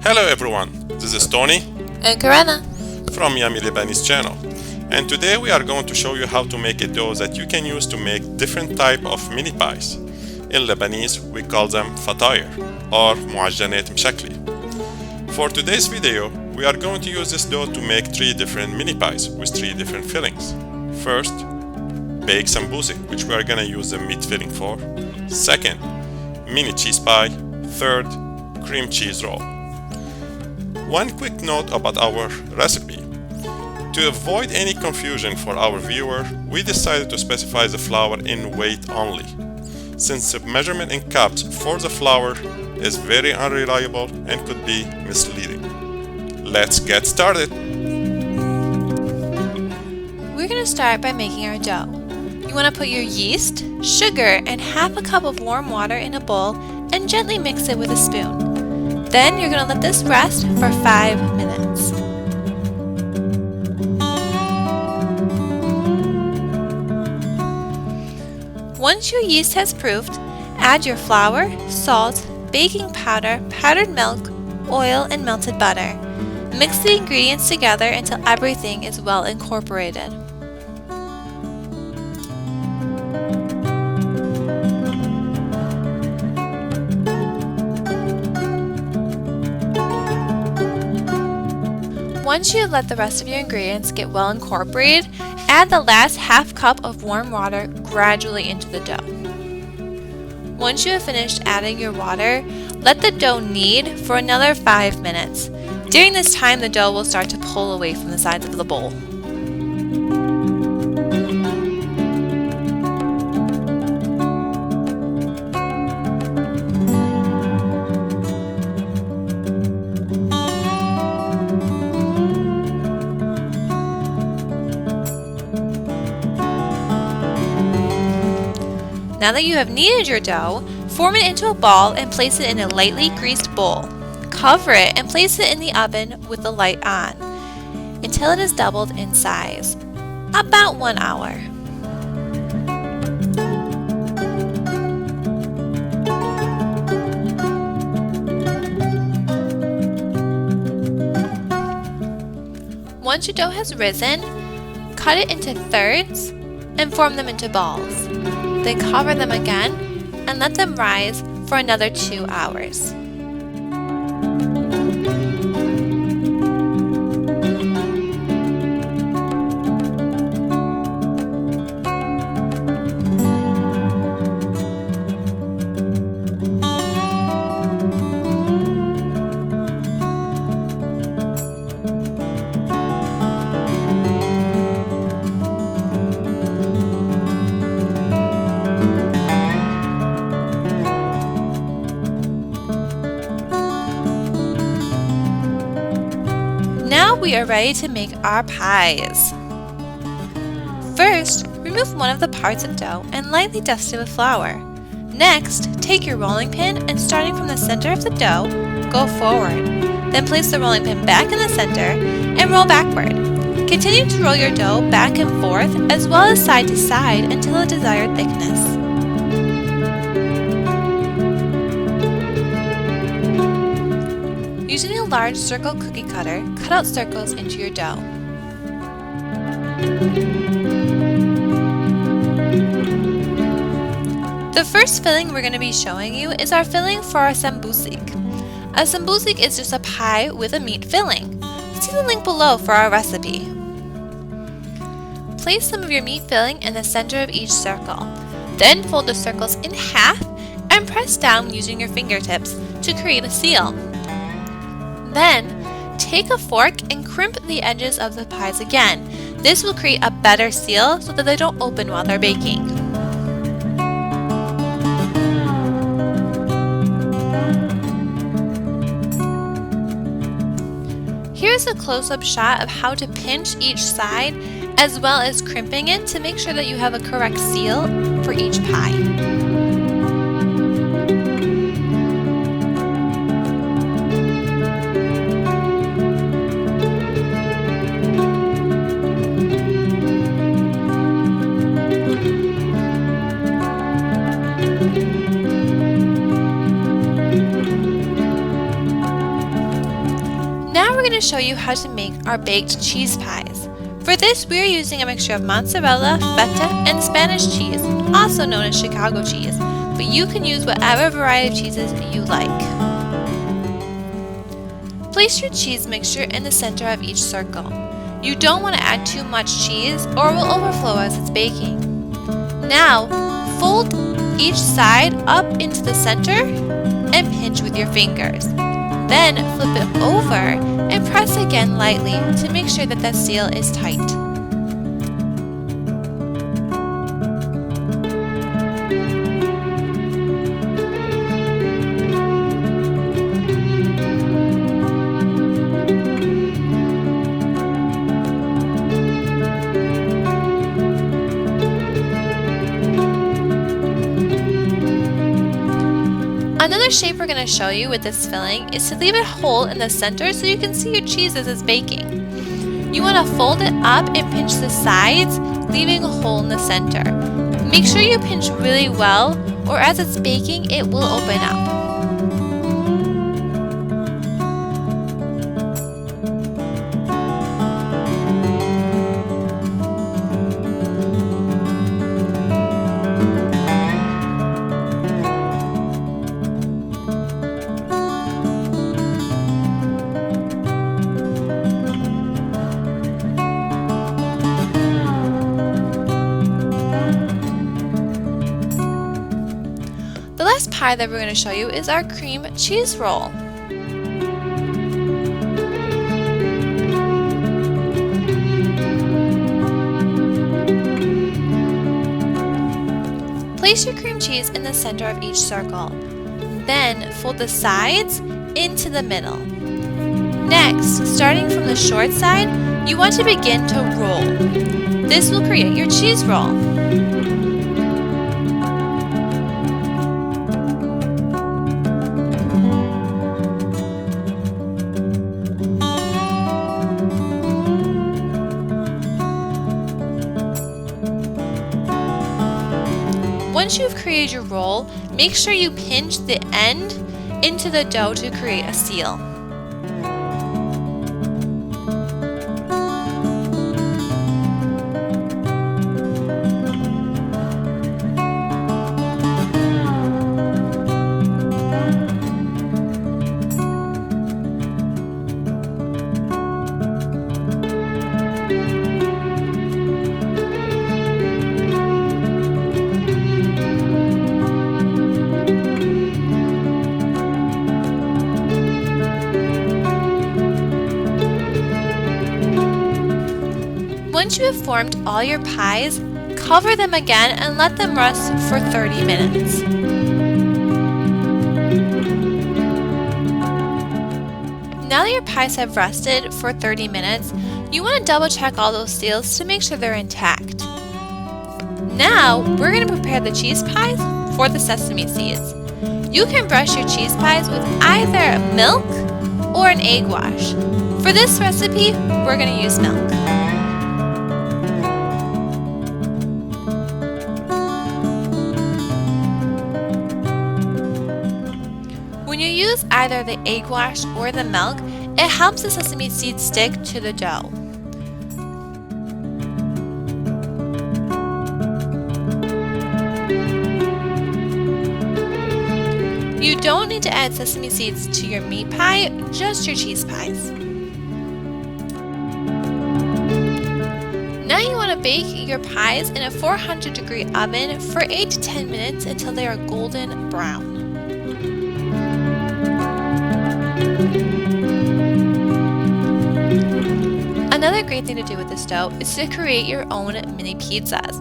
Hello everyone, this is Tony and Karana from Yummy Lebanese channel, and today we are going to show you how to make a dough that you can use to make different type of mini pies. In Lebanese we call them Fatayer or معجنات مشكلة. For today's video we are going to use this dough to make 3 different mini pies with 3 different fillings. First, baked sambusak, which we are gonna use the meat filling for. Second, mini cheese pie. Third, cream cheese roll. One quick note about our recipe. To avoid any confusion for our viewer, we decided to specify the flour in weight only, since the measurement in cups for the flour is very unreliable and could be misleading. Let's get started! We're going to start by making our dough. You want to put your yeast, sugar, and half a cup of warm water in a bowl and gently mix it with a spoon. Then you're going to let this rest for 5 minutes. Once your yeast has proofed, add your flour, salt, baking powder, powdered milk, oil, and melted butter. Mix the ingredients together until everything is well incorporated. Once you let the rest of your ingredients get well incorporated, add the last half cup of warm water gradually into the dough. Once you have finished adding your water, let the dough knead for another 5 minutes. During this time, the dough will start to pull away from the sides of the bowl. Now that you have kneaded your dough, form it into a ball and place it in a lightly greased bowl. Cover it and place it in the oven with the light on until it is doubled in size, about 1 hour. Once your dough has risen, cut it into thirds and form them into balls. Then cover them again and let them rise for another 2 hours. Now we are ready to make our pies. First, remove one of the parts of dough and lightly dust it with flour. Next, take your rolling pin and starting from the center of the dough, go forward. Then place the rolling pin back in the center and roll backward. Continue to roll your dough back and forth as well as side to side until the desired thickness. Using a large circle cookie cutter, cut out circles into your dough. The first filling we're going to be showing you is our filling for our sambusak. A sambusak is just a pie with a meat filling. See the link below for our recipe. Place some of your meat filling in the center of each circle. Then fold the circles in half and press down using your fingertips to create a seal. Then, take a fork and crimp the edges of the pies again. This will create a better seal so that they don't open while they're baking. Here's a close-up shot of how to pinch each side as well as crimping it to make sure that you have a correct seal for each pie. we're going to show you how to make our baked cheese pies. For this, we are using a mixture of mozzarella, feta, and Spanish cheese, also known as Chicago cheese, but you can use whatever variety of cheeses you like. Place your cheese mixture in the center of each circle. You don't want to add too much cheese or it will overflow as it's baking. Now, fold each side up into the center and pinch with your fingers. Then flip it over and press again lightly to make sure that the seal is tight. Another shape we're going to show you with this filling is to leave a hole in the center so you can see your cheese as it's baking. You want to fold it up and pinch the sides, leaving a hole in the center. Make sure you pinch really well, or as it's baking, it will open up. The last pie that we're going to show you is our cream cheese roll. Place your cream cheese in the center of each circle. Then fold the sides into the middle. Next, starting from the short side, you want to begin to roll. This will create your cheese roll. Once you've created your roll, make sure you pinch the end into the dough to create a seal. Once you have formed all your pies, cover them again and let them rest for 30 minutes. Now that your pies have rested for 30 minutes, you want to double check all those seals to make sure they're intact. Now, we're going to prepare the cheese pies for the sesame seeds. You can brush your cheese pies with either milk or an egg wash. For this recipe, we're going to use milk. When you use either the egg wash or the milk, it helps the sesame seeds stick to the dough. You don't need to add sesame seeds to your meat pie, just your cheese pies. Now you want to bake your pies in a 400-degree oven for 8 to 10 minutes until they are golden brown. Another great thing to do with this dough is to create your own mini pizzas.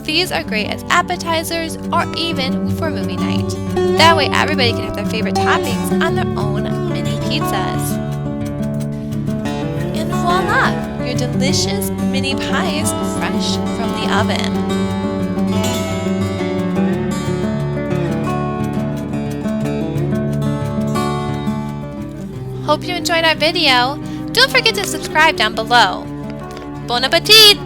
These are great as appetizers or even for movie night. That way everybody can have their favorite toppings on their own mini pizzas. And voila! Your delicious mini pies fresh from the oven. Hope you enjoyed our video. Don't forget to subscribe down below. Bon appetit!